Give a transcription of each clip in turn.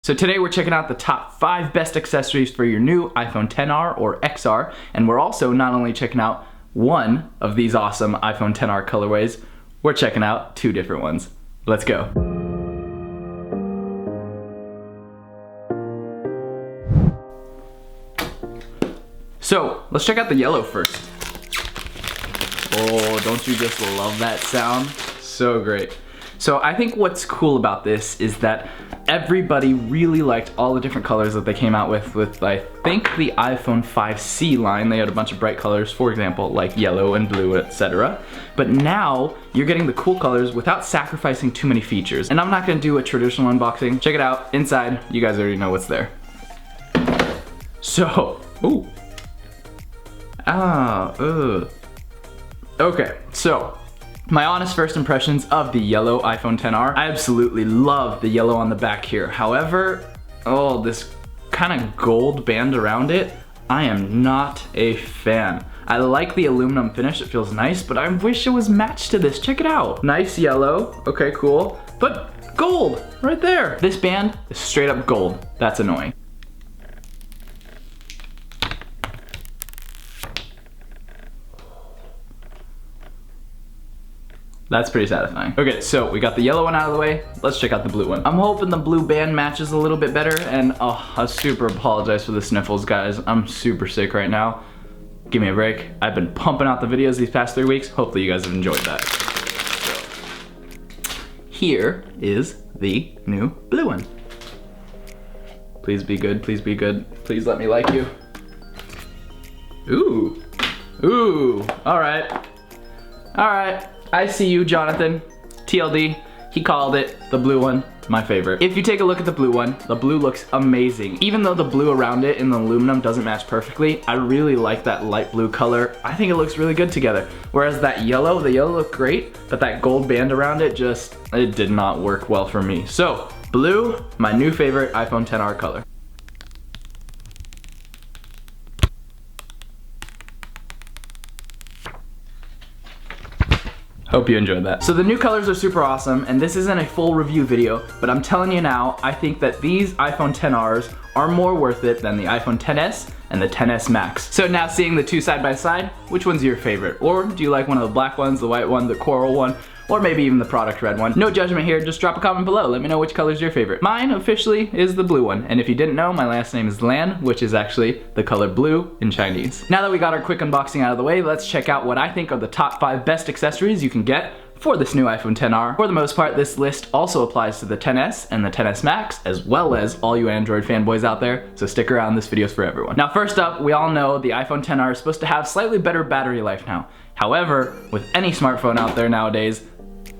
So today we're checking out the top 5 best accessories for your new iPhone XR or XR, and we're also not only checking out one of these awesome iPhone XR colorways, we're checking out 2 different ones. Let's go. So let's check out the yellow first. Oh, don't you just love that sound? So great. So I think what's cool about this is that everybody really liked all the different colors that they came out with I think the iPhone 5C line. They had a bunch of bright colors, for example, like yellow and blue, etc. But now you're getting the cool colors without sacrificing too many features. And I'm not gonna do a traditional unboxing. Check it out, inside, you guys already know what's there. So, ooh. Okay, so my honest first impressions of the yellow iPhone XR. I absolutely love the yellow on the back here. However, this kind of gold band around it, I am not a fan. I like the aluminum finish, it feels nice, but I wish it was matched to this. Check it out. Nice yellow, okay, cool. But gold, right there. This band is straight up gold. That's annoying. That's pretty satisfying. Okay, so we got the yellow one out of the way. Let's check out the blue one. I'm hoping the blue band matches a little bit better, and I super apologize for the sniffles, guys. I'm super sick right now. Give me a break. I've been pumping out the videos these past 3 weeks. Hopefully you guys have enjoyed that. So, here is the new blue one. Please be good, please be good. Please let me like you. Ooh, ooh, all right. All right. I see you, Jonathan. TLD, he called it the blue one, my favorite. If you take a look at the blue one, the blue looks amazing. Even though the blue around it in the aluminum doesn't match perfectly, I really like that light blue color. I think it looks really good together. Whereas that yellow, the yellow looked great, but that gold band around it it did not work well for me. So, blue, my new favorite iPhone XR color. Hope you enjoyed that. So the new colors are super awesome, and this isn't a full review video, but I'm telling you now, I think that these iPhone XRs are more worth it than the iPhone XS and the XS Max. So now seeing the 2 side by side, which one's your favorite? Or do you like one of the black ones, the white one, the coral one, or maybe even the product red one? No judgment here, just drop a comment below. Let me know which color is your favorite. Mine officially is the blue one. And if you didn't know, my last name is Lan, which is actually the color blue in Chinese. Now that we got our quick unboxing out of the way, let's check out what I think are the top 5 best accessories you can get for this new iPhone XR. For the most part, this list also applies to the XS and the XS Max, as well as all you Android fanboys out there, so stick around, this video's for everyone. Now first up, we all know the iPhone XR is supposed to have slightly better battery life now. However, with any smartphone out there nowadays,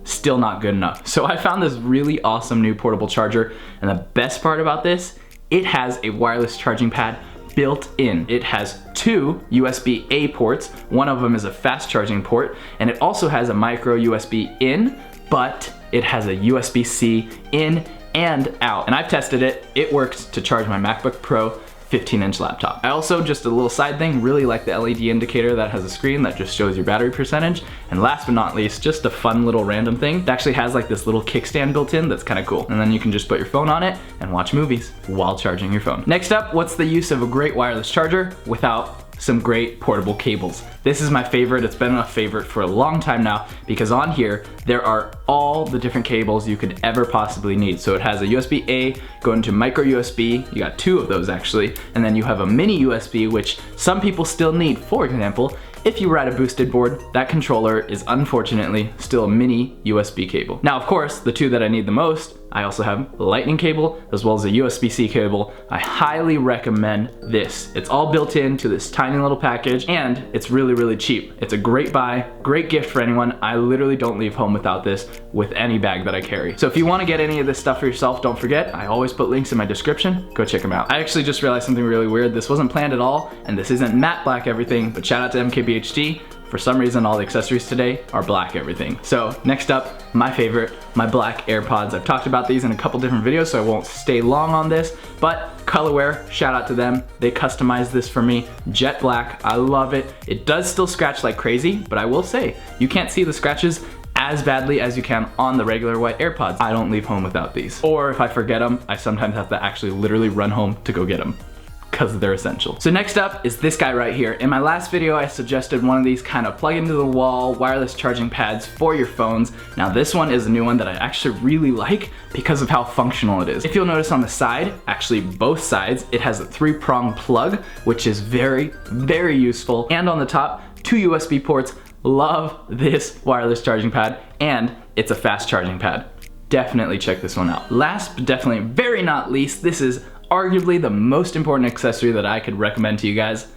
still not good enough. So I found this really awesome new portable charger, and the best part about this, it has a wireless charging pad built in. It has 2 USB-A ports, one of them is a fast charging port, and it also has a micro USB in, but it has a USB-C in and out. And I've tested it, it works to charge my MacBook Pro 15-inch laptop. I also, just a little side thing, really like the LED indicator that has a screen that just shows your battery percentage. And last but not least, just a fun little random thing, it actually has like this little kickstand built in that's kind of cool. And then you can just put your phone on it and watch movies while charging your phone. Next up, what's the use of a great wireless charger without some great portable cables? This is my favorite. It's been a favorite for a long time now because on here there are all the different cables you could ever possibly need. So it has a USB-A going to micro USB, you got 2 of those actually, and then you have a mini USB, which some people still need. For example, if you ride a boosted board, that controller is unfortunately still a mini USB cable. Now of course, the 2 that I need the most, I also have a lightning cable as well as a USB-C cable. I highly recommend this. It's all built into this tiny little package, and it's really, really cheap. It's a great buy, great gift for anyone. I literally don't leave home without this with any bag that I carry. So if you want to get any of this stuff for yourself, don't forget, I always put links in my description. Go check them out. I actually just realized something really weird. This wasn't planned at all, and this isn't matte black everything, but shout out to MKBHD. For some reason, all the accessories today are black everything. So next up, my favorite, my black AirPods. I've talked about these in a couple different videos, so I won't stay long on this, but Colorware, shout out to them. They customized this for me, jet black, I love it. It does still scratch like crazy, but I will say, you can't see the scratches as badly as you can on the regular white AirPods. I don't leave home without these. Or if I forget them, I sometimes have to actually literally run home to go get them, because they're essential. So next up is this guy right here. In my last video, I suggested one of these kind of plug into the wall wireless charging pads for your phones. Now this one is a new one that I actually really like because of how functional it is. If you'll notice on the side, actually both sides, it has a 3-prong plug, which is very, very useful. And on the top, 2 USB ports. Love this wireless charging pad, and it's a fast charging pad. Definitely check this one out. Last but definitely very not least, this is arguably the most important accessory that I could recommend to you guys,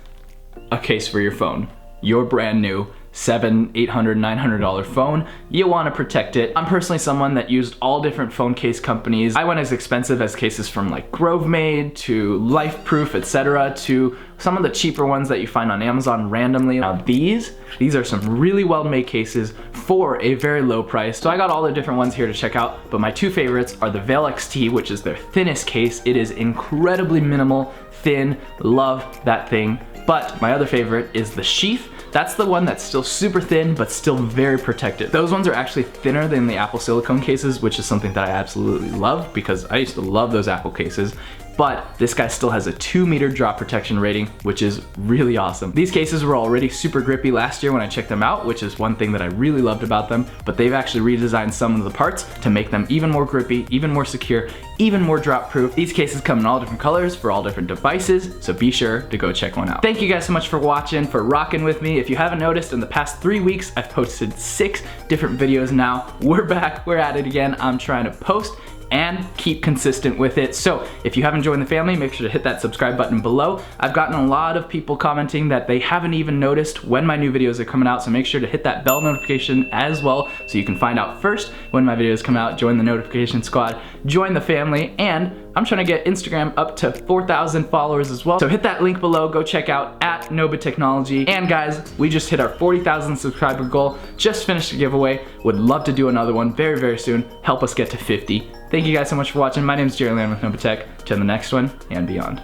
a case for your phone. Your brand new $700, $800, $900 phone, you want to protect it. I'm personally someone that used all different phone case companies. I went as expensive as cases from like Grovemade to LifeProof, etc., to some of the cheaper ones that you find on Amazon randomly. Now these are some really well-made cases for a very low price. So I got all the different ones here to check out, but my 2 favorites are the Veil XT, which is their thinnest case. It is incredibly minimal, thin, love that thing. But my other favorite is the Sheath. That's the one that's still super thin, but still very protective. Those ones are actually thinner than the Apple silicone cases, which is something that I absolutely love because I used to love those Apple cases. But this guy still has a 2-meter drop protection rating, which is really awesome. These cases were already super grippy last year when I checked them out, which is one thing that I really loved about them, but they've actually redesigned some of the parts to make them even more grippy, even more secure, even more drop proof. These cases come in all different colors for all different devices, so be sure to go check one out. Thank you guys so much for watching, for rocking with me. If you haven't noticed, in the past 3 weeks, I've posted 6 different videos now. We're back, we're at it again. I'm trying to post and keep consistent with it. So if you haven't joined the family, make sure to hit that subscribe button below. I've gotten a lot of people commenting that they haven't even noticed when my new videos are coming out, so make sure to hit that bell notification as well so you can find out first when my videos come out, join the notification squad, join the family, and I'm trying to get Instagram up to 4,000 followers as well. So hit that link below, go check out at NOBA Technology. And guys, we just hit our 40,000 subscriber goal, just finished a giveaway. Would love to do another one very, very soon. Help us get to 50. Thank you guys so much for watching. My name is Jerry Land with NOBA Tech. Till the next one and beyond.